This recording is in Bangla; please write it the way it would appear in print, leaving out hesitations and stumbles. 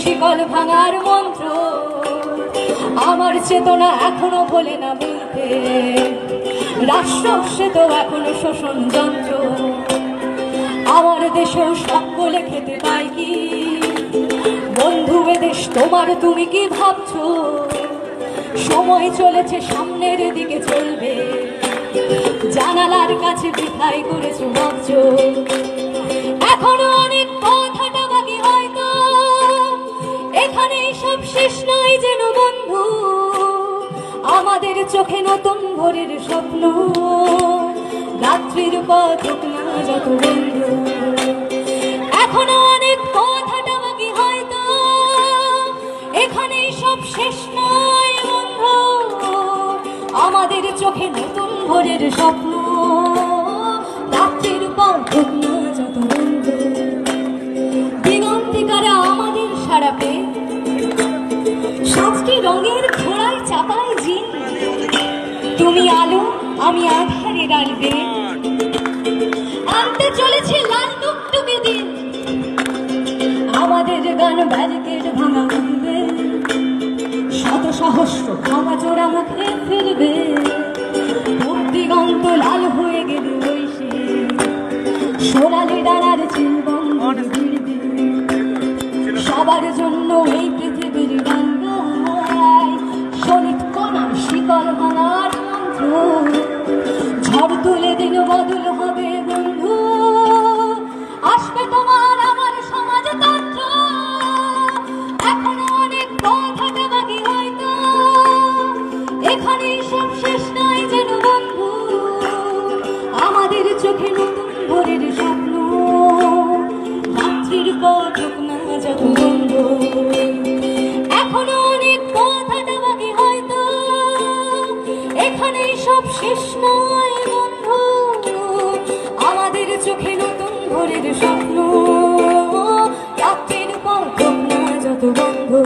শিকল ভাঙার মন্ত্র আমার চেতনা এখনো ভোলে না বলতে। রাষ্ট্র সে তো এখনো শোষণ যন্ত্র, আমার দেশেও সকলে খেতে পায় কি? বন্ধু এদেশ তোমার, তুমি কি ভাবছো? সময় চলেছে, সামনের দিকে চলবে, জানালার কাছে বৃথাই করেছো ভাবছো। এখনো অনেক কথাটা বাকি, হয়তো এখানেই সব শেষ নয় যেন বন্ধু। আমাদের চোখে নতুন ভোরের স্বপ্ন, রাত্রির পথ হোক না যত বন্ধু। এখনো অনেক কথাটা বাকি, হয়তো এখানেই সব শেষ নয় বন্ধু। আমাদের চোখে নতুন ভোরের স্বপ্ন, রাত্রির পথ হোক না যত বন্ধু। দিগন্তিকারা আমাদের সারা পেয়ে, সাতটি রঙের ঘোড়ায় চাপায় জিন। তুমি আলো, আমি আধারে ডালবে, আনতে চলেছে লাল টুকটুকে দিন। আমাদের গান ব্যারিকেড ভাঙা উঠবে, শত সহস্র ভাঙা চোরা মুখে ফিরবে। দিগন্ত লাল হয়ে গেলে বৈশে, সোনালি ডানার চিলবন্ধ ভিড়বে। সবার জন্য এই পৃথিবীর গান গায়, শনিত কণার শিকল ভাঙার মন্ত্র। ঝড় তুলে দিন বদল হবে বন্ধু, আসবে তোমার আমার সমাজতন্ত্র। এখনো অনেক কথাটা বাকি, হয়তো এখানেই সব শেষ নয় যেন বন্ধু। আমাদের চোখে নতুন ভোরের স্বপ্ন, রাত্রির পথ হোক না যত বন্ধু। এখনো অনেক কথাটা বাকি, হয়তো এখানেই সব শেষ নয় বন্ধু। আমাদের চোখে নতুন ভোরের স্বপ্ন, রাত্রির পথ হোক না যত বন্ধু।